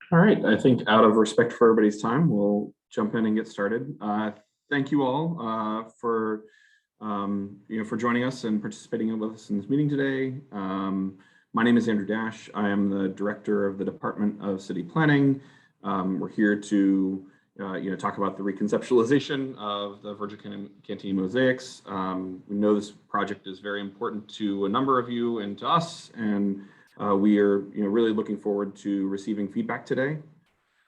All right, I think out of respect for everybody's time, we'll jump in and get started. Thank you all for for joining us and participating with us in this meeting today. My name is Andrew Dash. I am the director of the Department of City Planning. We're here to talk about the reconceptualization of the Virgil Cantini mosaics. We know this project is very important to a number of you and to us, and we are really looking forward to receiving feedback today.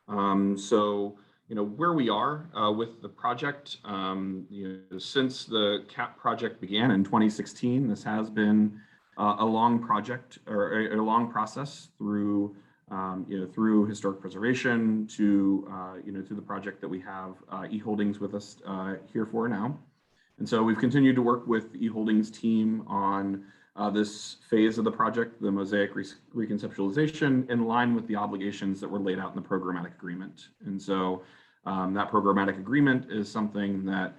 Where we are with the project, since the CAP project began in 2016, this has been a long project or a long process through through historic preservation to to the project that we have eHoldings with us here for now. And so we've continued to work with the eHoldings team on this phase of the project, the mosaic reconceptualization, in line with the obligations that were laid out in the programmatic agreement. And so that programmatic agreement is something that,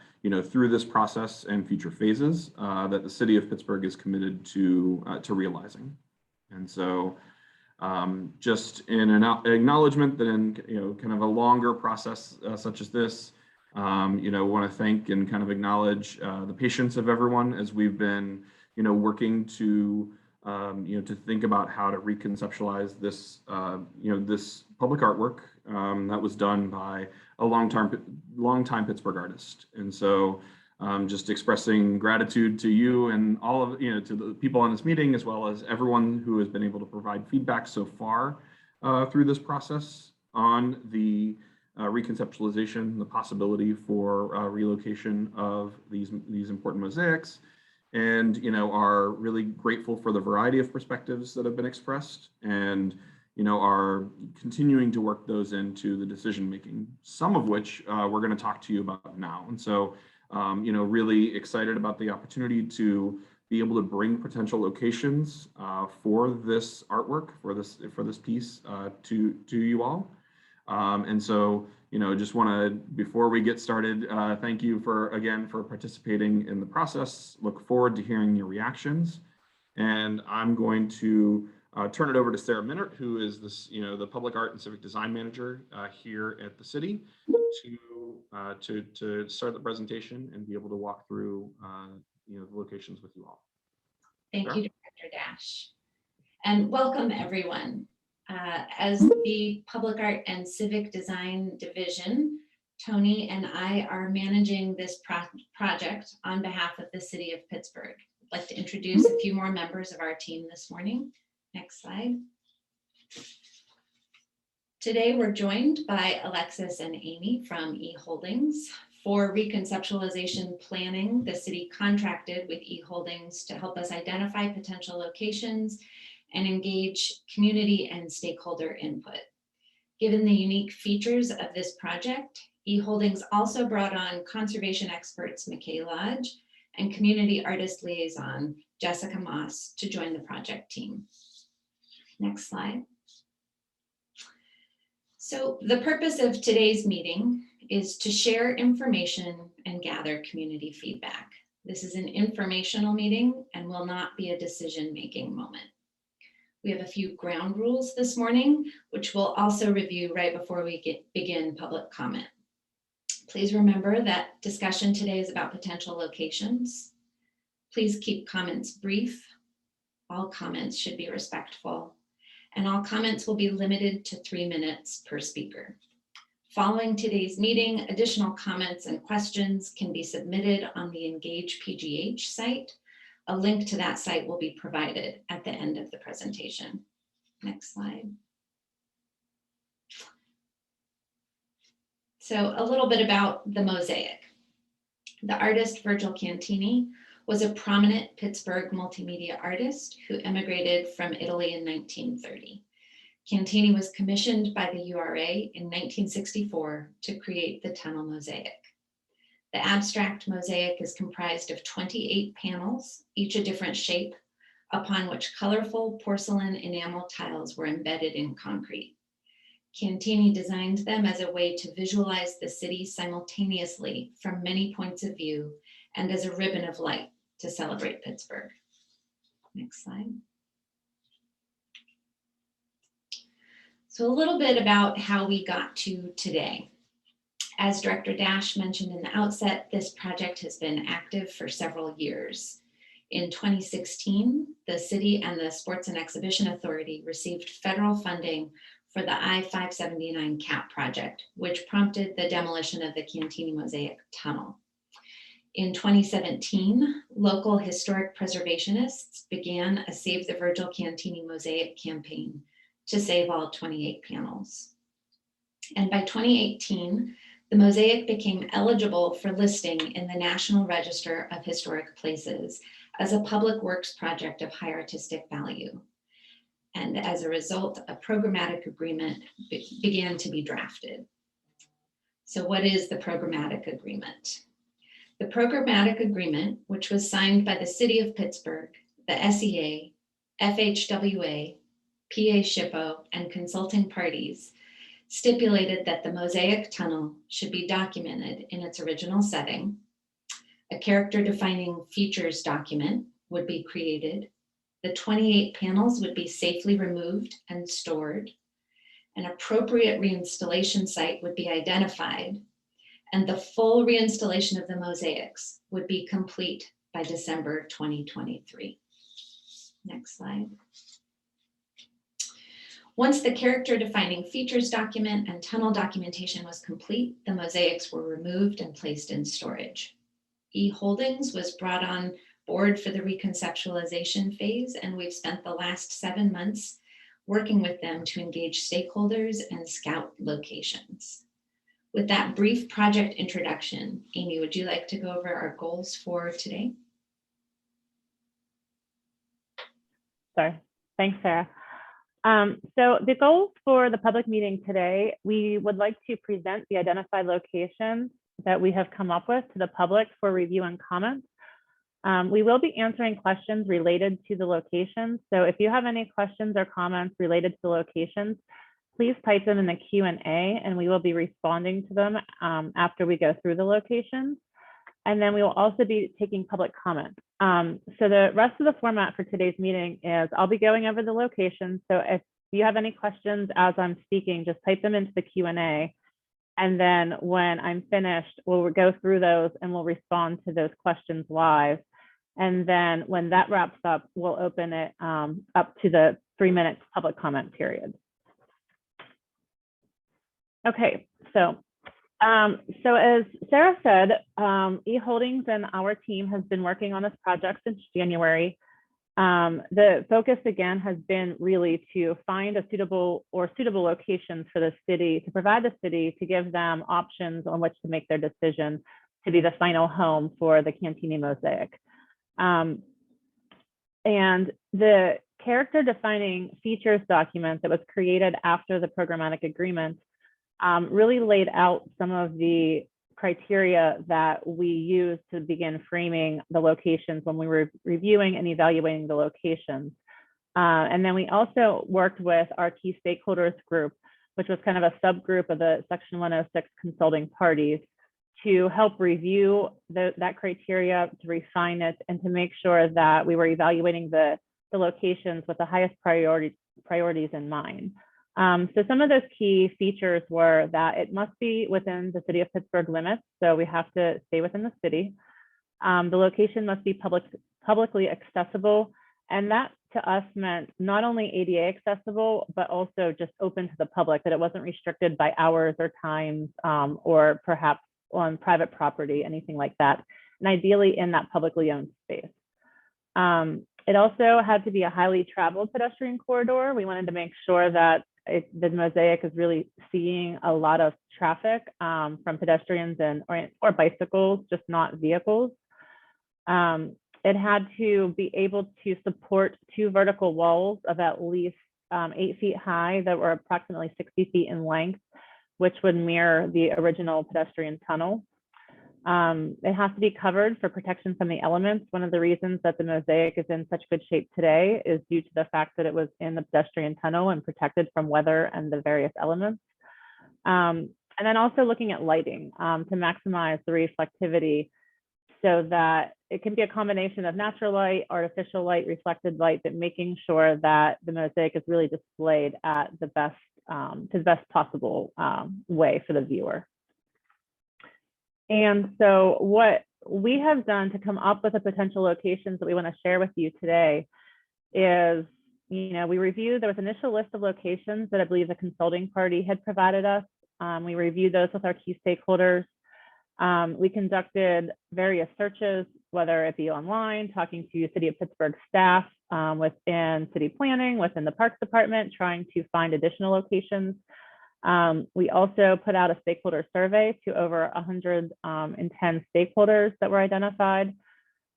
through this process and future phases, that the city of Pittsburgh is committed to realizing. And so just in an acknowledgement that in kind of a longer process such as this, want to thank and kind of acknowledge the patience of everyone as we've been working to to think about how to reconceptualize this this public artwork that was done by a long-time Pittsburgh artist. And so just expressing gratitude to you and all of to the people on this meeting, as well as everyone who has been able to provide feedback so far through this process on the reconceptualization, the possibility for relocation of these important mosaics, and are really grateful for the variety of perspectives that have been expressed, and are continuing to work those into the decision making, some of which we're going to talk to you about now. And so really excited about the opportunity to be able to bring potential locations for this artwork, for this piece to you all. And so just want to, before we get started, thank you again for participating in the process. Look forward to hearing your reactions. And I'm going to turn it over to Sarah Minert, who is the Public Art and Civic Design Manager here at the city, to start the presentation and be able to walk through the locations with you all. Thank you, Director Dash. And welcome everyone. As the Public Art and Civic Design Division, Tony and I are managing this project on behalf of the City of Pittsburgh. I'd like to introduce a few more members of our team this morning. Next slide. Today we're joined by Alexis and Amy from eHoldings. For reconceptualization planning, the city contracted with eHoldings to help us identify potential locations and engage community and stakeholder input. Given the unique features of this project, eHoldings also brought on conservation experts McKay Lodge and community artist liaison Jessica Moss to join the project team. Next slide. So the purpose of today's meeting is to share information and gather community feedback. This is an informational meeting and will not be a decision-making moment. We have a few ground rules this morning, which we'll also review right before we begin public comment. Please remember that discussion today is about potential locations. Please keep comments brief. All comments should be respectful, and all comments will be limited to 3 minutes per speaker. Following today's meeting, additional comments and questions can be submitted on the Engage PGH site. A link to that site will be provided at the end of the presentation. Next slide. So a little bit about the mosaic. The artist Virgil Cantini was a prominent Pittsburgh multimedia artist who emigrated from Italy in 1930. Cantini was commissioned by the URA in 1964 to create the tunnel mosaic. The abstract mosaic is comprised of 28 panels, each a different shape, upon which colorful porcelain enamel tiles were embedded in concrete. Cantini designed them as a way to visualize the city simultaneously from many points of view and as a ribbon of light to celebrate Pittsburgh. Next slide. So a little bit about how we got to today. As Director Dash mentioned in the outset, this project has been active for several years. In 2016, the city and the Sports and Exhibition Authority received federal funding for the I-579 CAP project, which prompted the demolition of the Cantini Mosaic Tunnel. In 2017, local historic preservationists began a Save the Virgil Cantini Mosaic campaign to save all 28 panels. And by 2018, the mosaic became eligible for listing in the National Register of Historic Places as a public works project of high artistic value. And as a result, a programmatic agreement began to be drafted. So what is the programmatic agreement? The programmatic agreement, which was signed by the City of Pittsburgh, the SEA, FHWA, PA SHPO, and consulting parties, stipulated that the Mosaic Tunnel should be documented in its original setting. A character-defining features document would be created. The 28 panels would be safely removed and stored. An appropriate reinstallation site would be identified, and the full reinstallation of the mosaics would be complete by December 2023. Next slide. Once the character-defining features document and tunnel documentation was complete, the mosaics were removed and placed in storage. E-Holdings was brought on board for the reconceptualization phase, and we've spent the last 7 months working with them to engage stakeholders and scout locations. With that brief project introduction, Amy, would you like to go over our goals for today? Sorry, thanks, Sarah. So the goals for the public meeting today, we would like to present the identified locations that we have come up with to the public for review and comment. We will be answering questions related to the locations. So if you have any questions or comments related to the locations, please type them in the Q&A and we will be responding to them after we go through the locations. And then we will also be taking public comment. So the rest of the format for today's meeting is I'll be going over the locations. So if you have any questions as I'm speaking, just type them into the Q&A. And then when I'm finished, we'll go through those and we'll respond to those questions live. And then when that wraps up, we'll open it up to the 3-minute public comment period. Okay, so as Sarah said, E-Holdings and our team has been working on this project since January. The focus again has been really to find a suitable locations for the city, to provide the city, to give them options on which to make their decision to be the final home for the Cantini mosaic. And the character defining features document that was created after the programmatic agreement really laid out some of the criteria that we use to begin framing the locations when we were reviewing and evaluating the locations. And then we also worked with our key stakeholders group, which was kind of a subgroup of the Section 106 consulting parties, to help review that criteria, to refine it, and to make sure that we were evaluating the locations with the highest priorities in mind. So some of those key features were that it must be within the city of Pittsburgh limits, so we have to stay within the city. The location must be publicly accessible, and that to us meant not only ADA accessible, but also just open to the public, that it wasn't restricted by hours or times, or perhaps on private property, anything like that, and ideally in that publicly owned space. It also had to be a highly traveled pedestrian corridor. We wanted to make sure that the mosaic is really seeing a lot of traffic from pedestrians or bicycles, just not vehicles. It had to be able to support 2 vertical walls of at least 8 feet high that were approximately 60 feet in length, which would mirror the original pedestrian tunnel. It has to be covered for protection from the elements. One of the reasons that the mosaic is in such good shape today is due to the fact that it was in the pedestrian tunnel and protected from weather and the various elements. And then also looking at lighting to maximize the reflectivity so that it can be a combination of natural light, artificial light, reflected light, but making sure that the mosaic is really displayed at the best best possible way for the viewer. And so what we have done to come up with the potential locations that we want to share with you today is, we reviewed, there was an initial list of locations that I believe the consulting party had provided us. We reviewed those with our key stakeholders. We conducted various searches, whether it be online, talking to City of Pittsburgh staff within city planning, within the Parks Department, trying to find additional locations. We also put out a stakeholder survey to over 110 stakeholders that were identified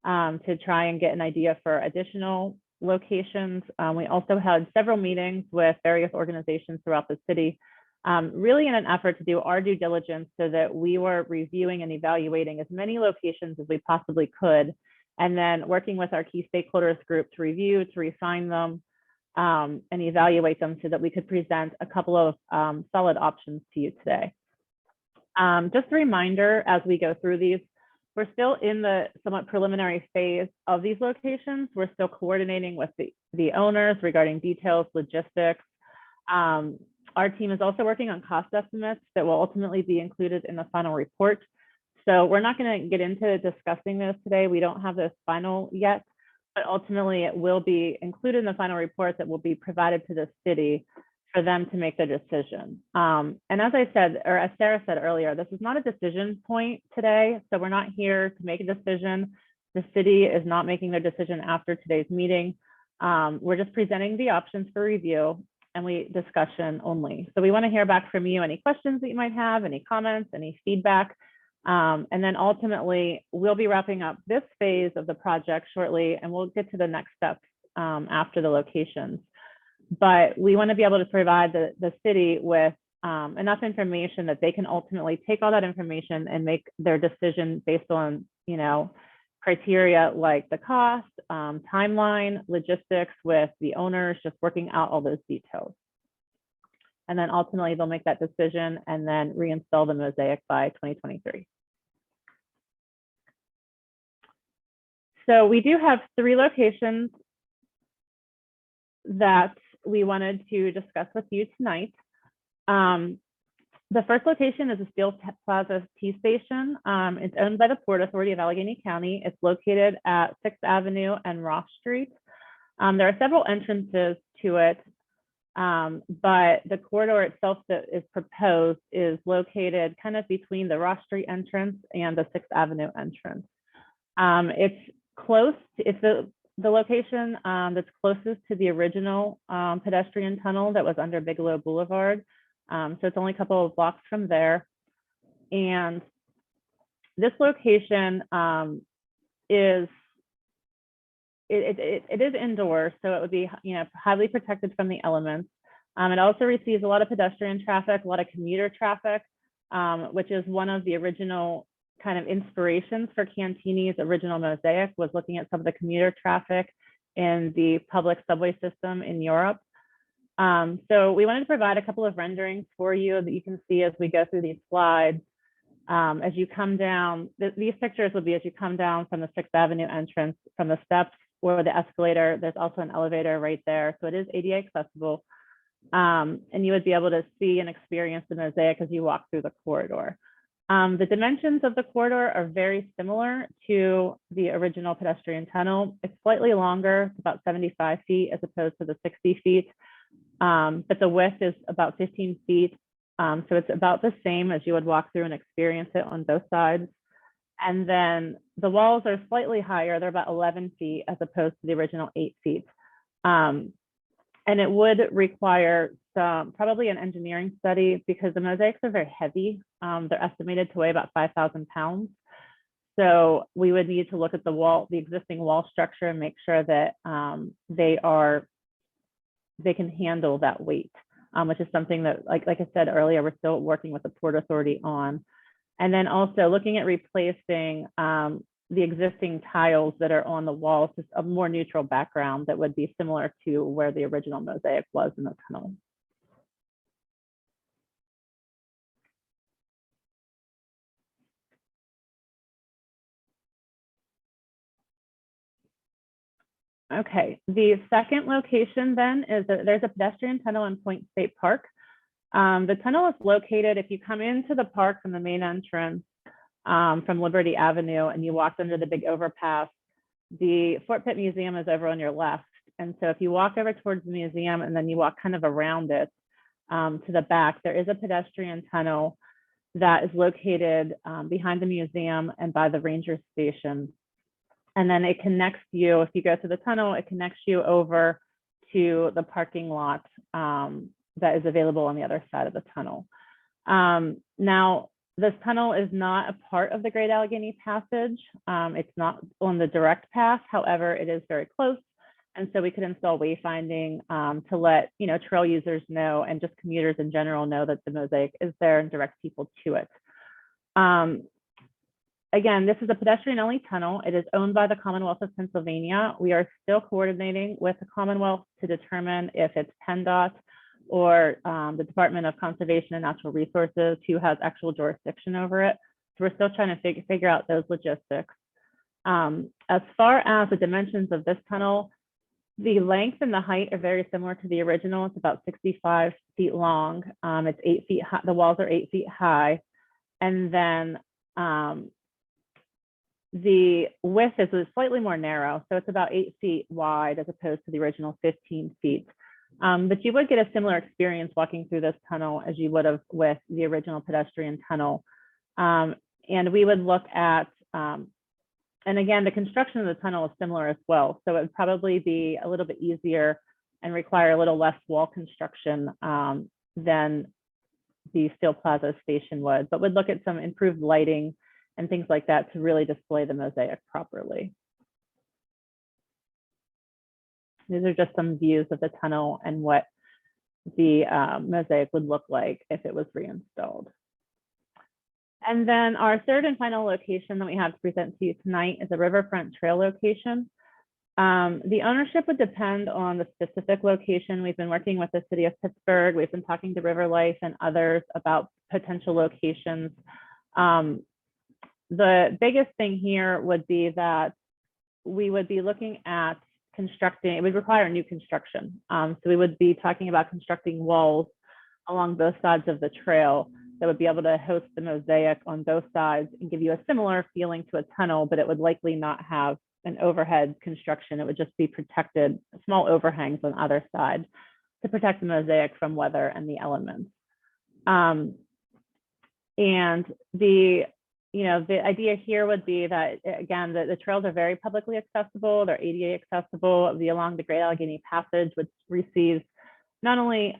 to try and get an idea for additional locations. We also had several meetings with various organizations throughout the city, really in an effort to do our due diligence so that we were reviewing and evaluating as many locations as we possibly could, and then working with our key stakeholders group to review, to refine them, and evaluate them so that we could present a couple of solid options to you today. Just a reminder, as we go through these, we're still in the somewhat preliminary phase of these locations. We're still coordinating with the owners regarding details, logistics. Our team is also working on cost estimates that will ultimately be included in the final report. So we're not going to get into discussing this today. We don't have this final yet, but ultimately it will be included in the final report that will be provided to the city for them to make their decision. And as I said, or as Sarah said earlier, this is not a decision point today. So we're not here to make a decision. The city is not making their decision after today's meeting. We're just presenting the options for review and discussion only. So we want to hear back from you, any questions that you might have, any comments, any feedback. And then ultimately, we'll be wrapping up this phase of the project shortly, and we'll get to the next steps after the locations. But we want to be able to provide the city with enough information that they can ultimately take all that information and make their decision based on, criteria like the cost, timeline, logistics with the owners, just working out all those details. And then ultimately they'll make that decision and then reinstall the mosaic by 2023. So we do have 3 locations that we wanted to discuss with you tonight. The first location is a Steel Plaza T Station. It's owned by the Port Authority of Allegheny County. It's located at 6th Avenue and Ross Street. There are several entrances to it, but the corridor itself that is proposed is located kind of between the Ross Street entrance and the 6th Avenue entrance. It's close, it's the location that's closest to the original pedestrian tunnel that was under Bigelow Boulevard. So it's only a couple of blocks from there. And this location is indoors, so it would be highly protected from the elements. It also receives a lot of pedestrian traffic, a lot of commuter traffic, which is one of the original kind of inspirations for Cantini's original mosaic, was looking at some of the commuter traffic in the public subway system in Europe. So we wanted to provide a couple of renderings for you that you can see as we go through these slides. As you come down, these pictures would be as you come down from the 6th Avenue entrance, from the steps or the escalator. There's also an elevator right there, so it is ADA accessible. And you would be able to see and experience the mosaic as you walk through the corridor. The dimensions of the corridor are very similar to the original pedestrian tunnel. It's slightly longer, it's about 75 feet as opposed to the 60 feet. But the width is about 15 feet. So it's about the same as you would walk through and experience it on both sides. And then the walls are slightly higher. They're about 11 feet as opposed to the original 8 feet. And it would require probably an engineering study because the mosaics are very heavy. They're estimated to weigh about 5,000 pounds. So we would need to look at the existing wall structure and make sure that they can handle that weight, which is something that, like I said earlier, we're still working with the Port Authority on. And then also looking at replacing the existing tiles that are on the walls, just a more neutral background that would be similar to where the original mosaic was in the tunnel. Okay, the second location then is there's a pedestrian tunnel in Point State Park. The tunnel is located, if you come into the park from the main entrance from Liberty Avenue and you walk under the big overpass, the Fort Pitt Museum is over on your left. And so if you walk over towards the museum and then you walk kind of around it to the back, there is a pedestrian tunnel that is located behind the museum and by the ranger station. And then it connects you, if you go through the tunnel, it connects you over to the parking lot that is available on the other side of the tunnel. Now, this tunnel is not a part of the Great Allegheny Passage. It's not on the direct path. However, it is very close. And so we could install wayfinding to let trail users know and just commuters in general know that the mosaic is there and direct people to it. Again, this is a pedestrian-only tunnel. It is owned by the Commonwealth of Pennsylvania. We are still coordinating with the Commonwealth to determine if it's PennDOT or the Department of Conservation and Natural Resources who has actual jurisdiction over it. So we're still trying to figure out those logistics. As far as the dimensions of this tunnel, the length and the height are very similar to the original. It's about 65 feet long. It's 8 feet high. The walls are 8 feet high. And then the width is slightly more narrow. So it's about 8 feet wide as opposed to the original 15 feet. But you would get a similar experience walking through this tunnel as you would have with the original pedestrian tunnel. And we would look at, and again, the construction of the tunnel is similar as well. So it would probably be a little bit easier and require a little less wall construction than the Steel Plaza station would, but would look at some improved lighting and things like that to really display the mosaic properly. These are just some views of the tunnel and what the mosaic would look like if it was reinstalled. And then our third and final location that we have to present to you tonight is a riverfront trail location. The ownership would depend on the specific location. We've been working with the city of Pittsburgh. We've been talking to River Life and others about potential locations. The biggest thing here would be that we would be looking at constructing, it would require new construction. So we would be talking about constructing walls along both sides of the trail that would be able to host the mosaic on both sides and give you a similar feeling to a tunnel, but it would likely not have an overhead construction. It would just be protected, small overhangs on either side to protect the mosaic from weather and the elements. And the idea here would be that, again, the trails are very publicly accessible. They're ADA accessible along the Great Allegheny Passage, which receives not only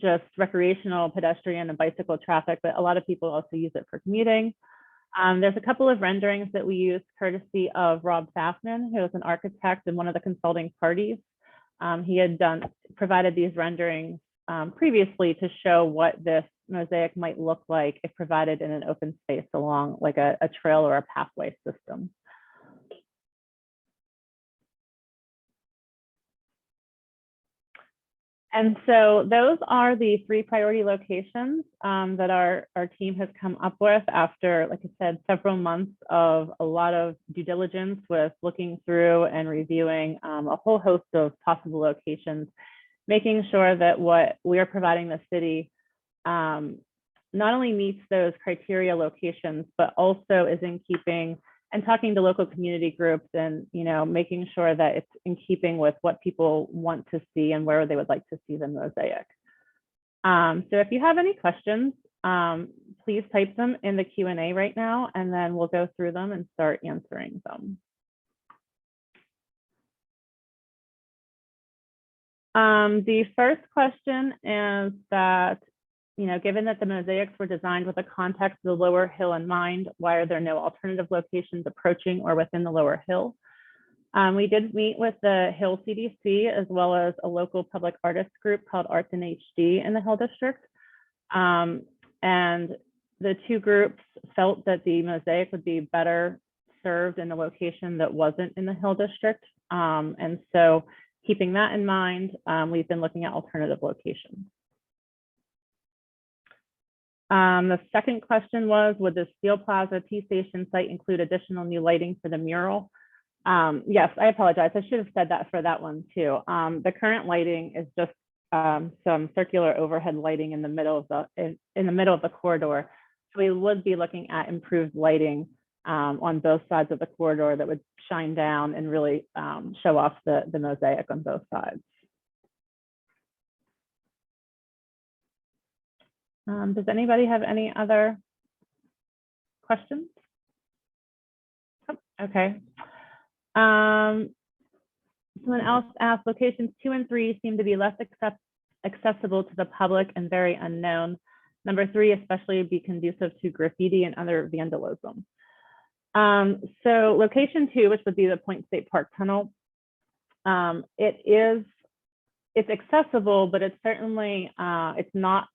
just recreational, pedestrian, and bicycle traffic, but a lot of people also use it for commuting. There's a couple of renderings that we use courtesy of Rob Fassman, who is an architect and one of the consulting parties. He had provided these renderings previously to show what this mosaic might look like if provided in an open space along like a trail or a pathway system. And so those are the 3 priority locations that our team has come up with after, like I said, several months of a lot of due diligence with looking through and reviewing a whole host of possible locations, making sure that what we are providing the city not only meets those criteria locations, but also is in keeping and talking to local community groups and, making sure that it's in keeping with what people want to see and where they would like to see the mosaic. So if you have any questions, please type them in the Q&A right now, and then we'll go through them and start answering them. The first question is that, given that the mosaics were designed with the context of the lower hill in mind, why are there no alternative locations approaching or within the lower hill? We did meet with the Hill CDC as well as a local public artist group called Arts in HD in the Hill District. And the 2 groups felt that the mosaic would be better served in a location that wasn't in the Hill District. And so keeping that in mind, we've been looking at alternative locations. The second question was, would the Steel Plaza T Station site include additional new lighting for the mural? Yes, I apologize. I should have said that for that one too. The current lighting is just some circular overhead lighting in the middle of the corridor. So we would be looking at improved lighting on both sides of the corridor that would shine down and really show off the mosaic on both sides. Does anybody have any other questions? Oh, okay. Someone else asked, locations 2 and 3 seem to be less accessible to the public and very unknown. Number 3, especially be conducive to graffiti and other vandalism. So location 2, which would be the Point State Park Tunnel, it's accessible, but it's certainly it's not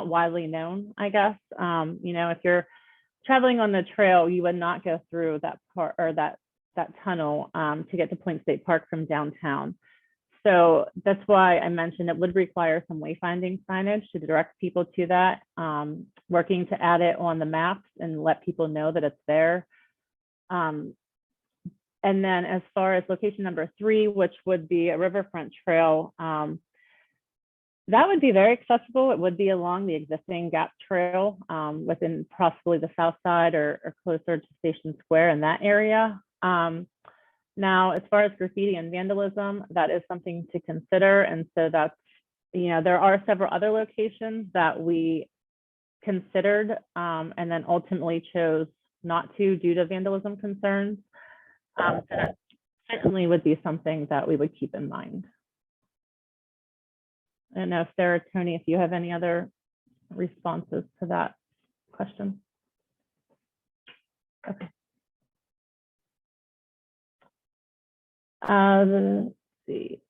widely known, I guess. You know, if you're traveling on the trail, you would not go through that part or that tunnel to get to Point State Park from downtown. So that's why I mentioned it would require some wayfinding signage to direct people to that, working to add it on the maps and let people know that it's there. And then as far as location number 3, which would be a riverfront trail, that would be very accessible. It would be along the existing Gap Trail within possibly the south side or closer to Station Square in that area. Now, as far as graffiti and vandalism, that is something to consider. And so that's, you know, there are several other locations that we considered and then ultimately chose not to due to vandalism concerns. So that certainly would be something that we would keep in mind. I don't know if Sarah, Tony, if you have any other responses to that question. Okay. Let's see.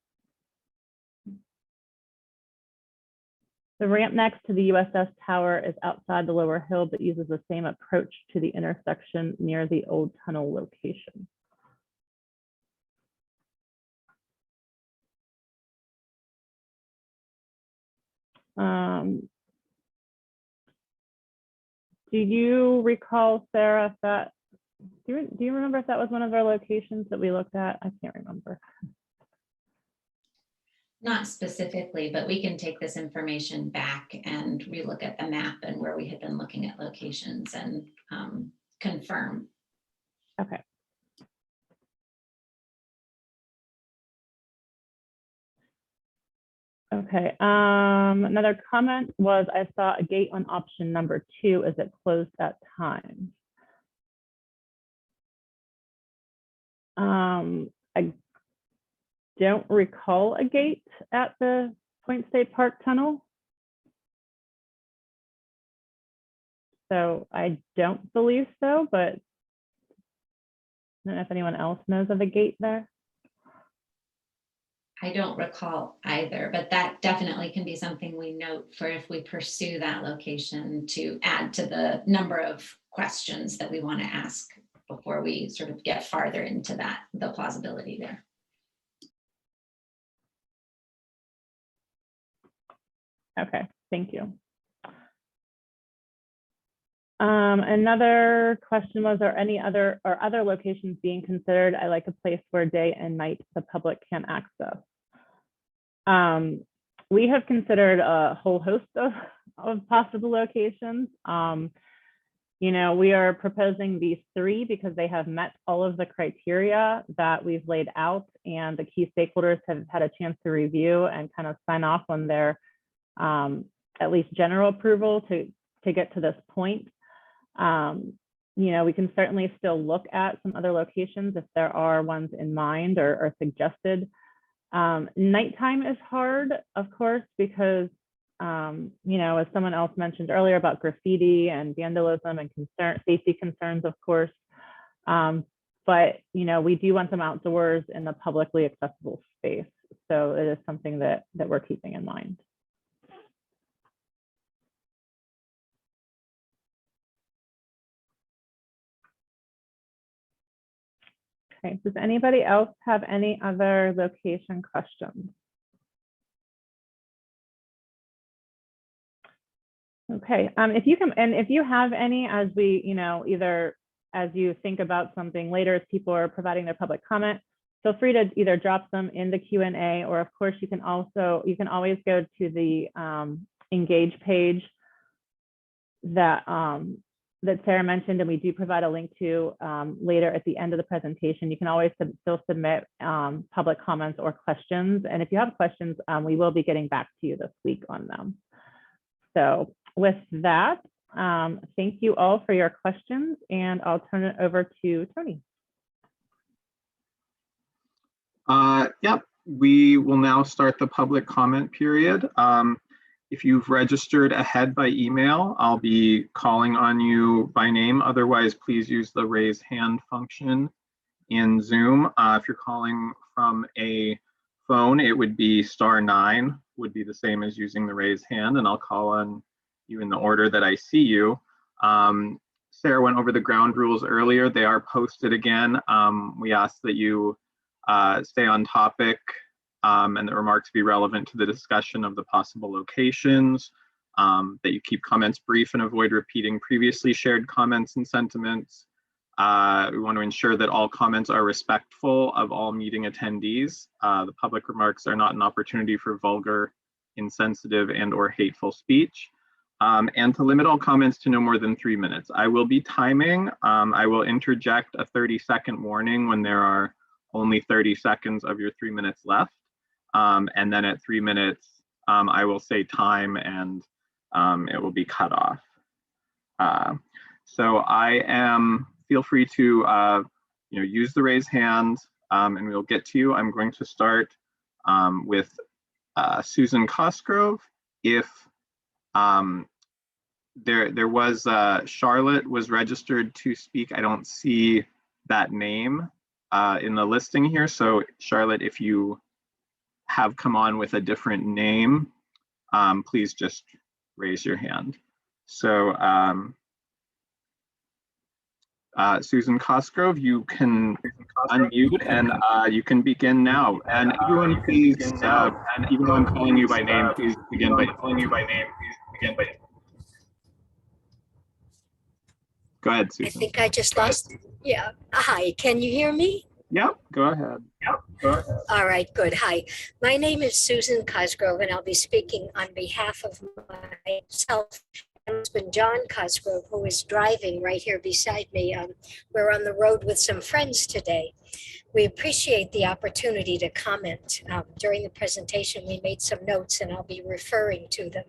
The ramp next to the USS Tower is outside the lower hill, but uses the same approach to the intersection near the old tunnel location. Do you recall, Sarah, if that, do you remember if that was one of our locations that we looked at? I can't remember. Not specifically, but we can take this information back and relook at the map and where we had been looking at locations and confirm. Okay. Okay, another comment was I saw a gate on option number 2. Is it closed at times? I don't recall a gate at the Point State Park Tunnel. So I don't believe so, but I don't know if anyone else knows of a gate there. I don't recall either, but that definitely can be something we note for if we pursue that location to add to the number of questions that we want to ask before we sort of get farther into that, the plausibility there. Okay, thank you. Another question was, are any other locations being considered? I like a place where day and night the public can access. We have considered a whole host of possible locations. You know, we are proposing these 3 because they have met all of the criteria that we've laid out, and the key stakeholders have had a chance to review and kind of sign off on their at least general approval to get to this point. You know, we can certainly still look at some other locations if there are ones in mind or suggested. Nighttime is hard, of course, because, you know, as someone else mentioned earlier about graffiti and vandalism and safety concerns, of course. But, you know, we do want them outdoors in the publicly accessible space. So it is something that we're keeping in mind. Okay, does anybody else have any other location questions? Okay, if you have any, as we, you know, either as you think about something later, as people are providing their public comment, feel free to either drop them in the Q&A, or of course you can always go to the Engage page that that Sarah mentioned, and we do provide a link to later at the end of the presentation. You can always still submit public comments or questions. And if you have questions, we will be getting back to you this week on them. So with that, thank you all for your questions, and I'll turn it over to Tony. Yep, we will now start the public comment period. If you've registered ahead by email, I'll be calling on you by name. Otherwise, please use the raise hand function in Zoom. If you're calling from a phone, it would be *9, would be the same as using the raise hand, and I'll call on you in the order that I see you. Sarah went over the ground rules earlier. They are posted again. We ask that you stay on topic, and the remarks be relevant to the discussion of the possible locations, that you keep comments brief and avoid repeating previously shared comments and sentiments. We want to ensure that all comments are respectful of all meeting attendees. The public remarks are not an opportunity for vulgar, insensitive, and/or hateful speech. And to limit all comments to no more than 3 minutes. I will be timing. I will interject a 30-second warning when there are only 30 seconds of your 3 minutes left. And then at 3 minutes, I will say time, and it will be cut off. So feel free to use the raise hand, and we'll get to you. I'm going to start with Susan Cosgrove. If there was Charlotte was registered to speak, I don't see that name in the listing here. So Charlotte, if you have come on with a different name, please just raise your hand. So Susan Cosgrove, you can unmute, and you can begin now. And everyone, please, even though I'm calling you by name, please begin by Go ahead, Susan. I think I just lost. Yeah. Hi, can you hear me? Yep, go ahead. All right, good. Hi, my name is Susan Cosgrove, and I'll be speaking on behalf of myself and husband, John Cosgrove, who is driving right here beside me. We're on the road with some friends today. We appreciate the opportunity to comment. During the presentation, we made some notes, and I'll be referring to them.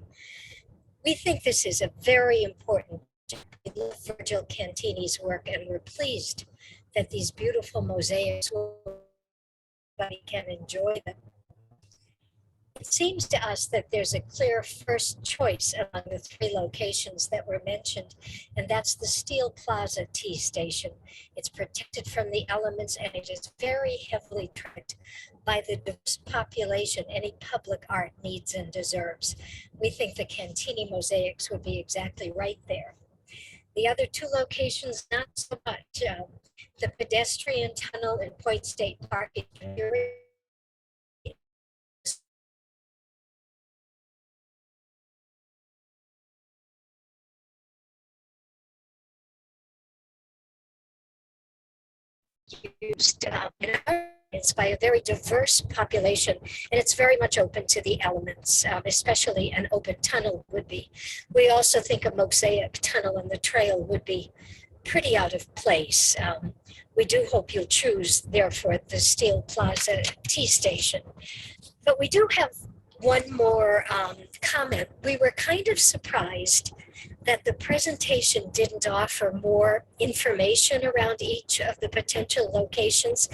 We think this is a very important. We love Virgil Cantini's work, and we're pleased that these beautiful mosaics, everybody can enjoy them. It seems to us that there's a clear first choice among the 3 locations that were mentioned, and that's the Steel Plaza Tea Station. It's protected from the elements, and it is very heavily tracked by the diverse population any public art needs and deserves. We think the Cantini mosaics would be exactly right there. The other 2 locations, not so much. The pedestrian tunnel in Point State Park is very used it's by a very diverse population, and it's very much open to the elements, especially an open tunnel would be. We also think a mosaic tunnel in the trail would be pretty out of place. We do hope you'll choose, therefore, the Steel Plaza Tea Station. But we do have one more comment. We were kind of surprised that the presentation didn't offer more information around each of the potential locations,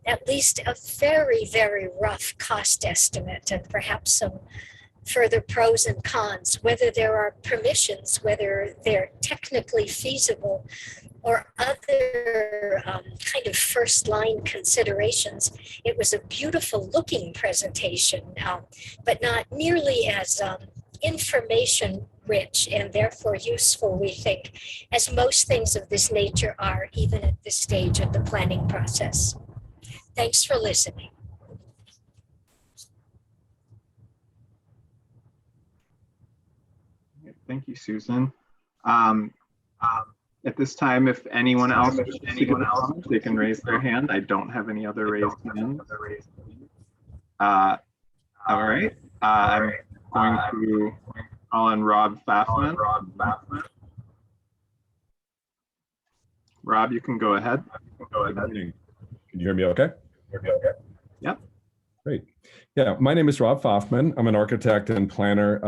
at least a very, very rough cost estimate, and perhaps some further pros and cons, whether there are permissions, whether they're technically feasible, or other kind of first line considerations. It was a beautiful looking presentation, but not nearly as information rich and therefore useful, we think, as most things of this nature are, even at this stage of the planning process. Thanks for listening. Thank you, Susan. At this time, if anyone else wishes to give a comment, they can raise their hand. I don't have any other raised hands. All right. I'm going to call on Rob Faffman. Rob, you can go ahead. Good morning. Can you hear me okay? Yep. Great. Yeah, my name is Rob Faffman. I'm an architect and planner.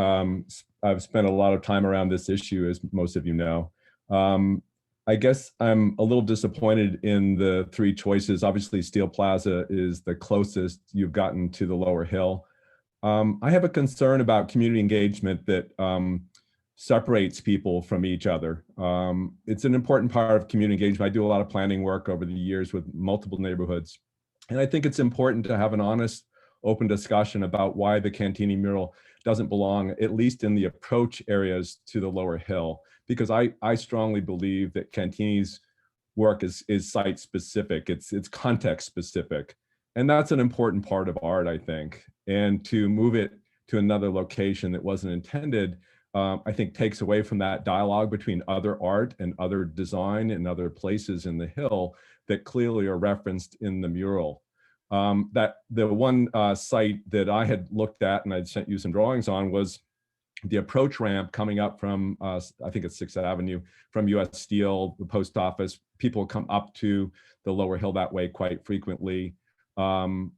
I've spent a lot of time around this issue, as most of you know. I guess I'm a little disappointed in the three choices. Obviously, Steel Plaza is the closest you've gotten to the lower hill. I have a concern about community engagement that separates people from each other. It's an important part of community engagement. I do a lot of planning work over the years with multiple neighborhoods. And I think it's important to have an honest, open discussion about why the Cantini mural doesn't belong, at least in the approach areas to the lower hill, because I strongly believe that Cantini's work is site specific, it's context specific. And that's an important part of art, I think. And to move it to another location that wasn't intended, I think takes away from that dialogue between other art and other design and other places in the hill that clearly are referenced in the mural. That the one site that I had looked at and I'd sent you some drawings on was the approach ramp coming up from, I think it's 6th Avenue, from US Steel, the post office. People come up to the lower hill that way quite frequently. That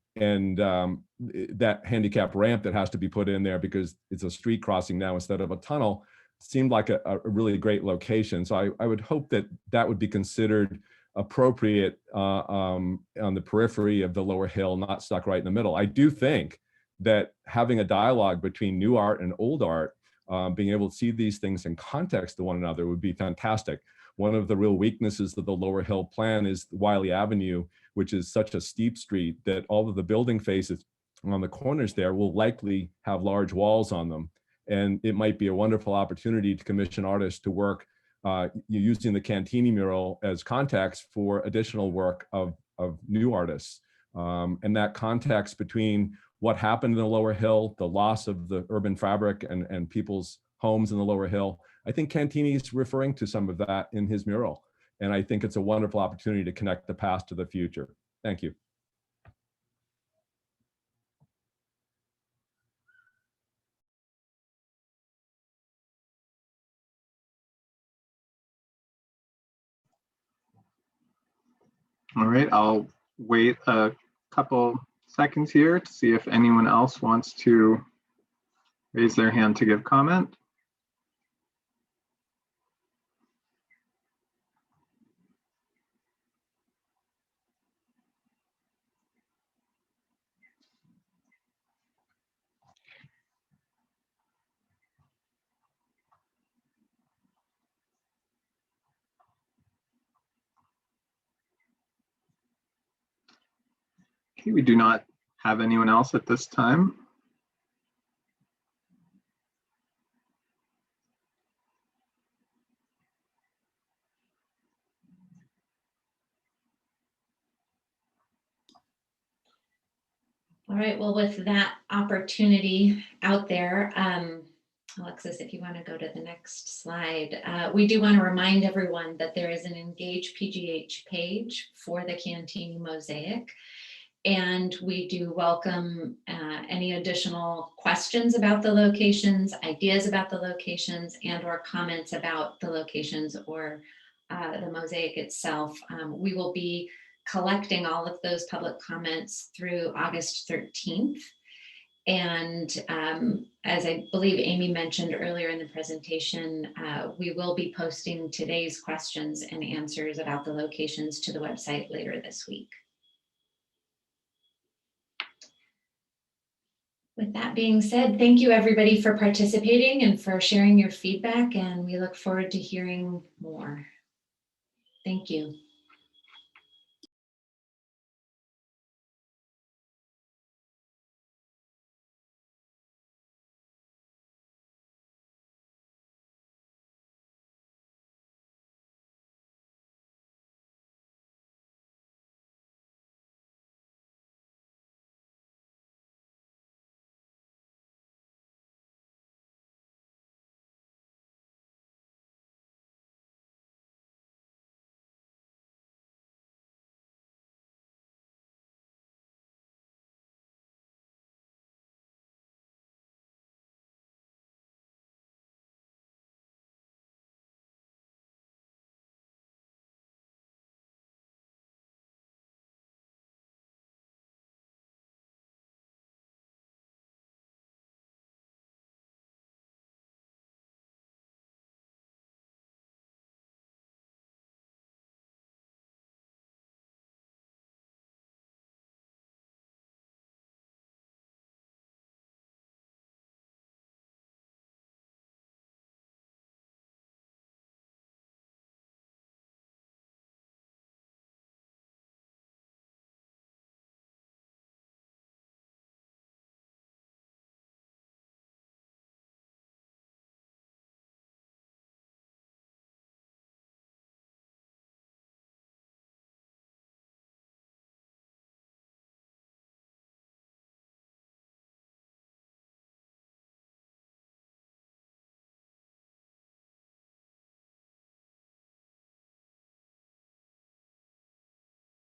handicap ramp that has to be put in there because it's a street crossing now instead of a tunnel seemed like a really great location. So I would hope that that would be considered appropriate on the periphery of the lower hill, not stuck right in the middle. I do think that having a dialogue between new art and old art, being able to see these things in context to one another would be fantastic. One of the real weaknesses of the lower hill plan is Wiley Avenue, which is such a steep street that all of the building faces on the corners there will likely have large walls on them. And it might be a wonderful opportunity to commission artists to work using the Cantini mural as context for additional work of new artists. And that context between what happened in the lower hill, the loss of the urban fabric and people's homes in the lower hill. I think Cantini's referring to some of that in his mural. And I think it's a wonderful opportunity to connect the past to the future. Thank you. All right, I'll wait a couple seconds here to see if anyone else wants to raise their hand to give comment. Okay, we do not have anyone else at this time. All right, well, with that opportunity out there, Alexis, if you want to go to the next slide, we do want to remind everyone that there is an Engage PGH page for the Cantini mosaic. And we do welcome any additional questions about the locations, ideas about the locations, and or comments about the locations or the mosaic itself. We will be collecting all of those public comments through August 13th. And as I believe Amy mentioned earlier in the presentation, we will be posting today's questions and answers about the locations to the website later this week. With that being said, thank you everybody for participating and for sharing your feedback, and we look forward to hearing more. Thank you.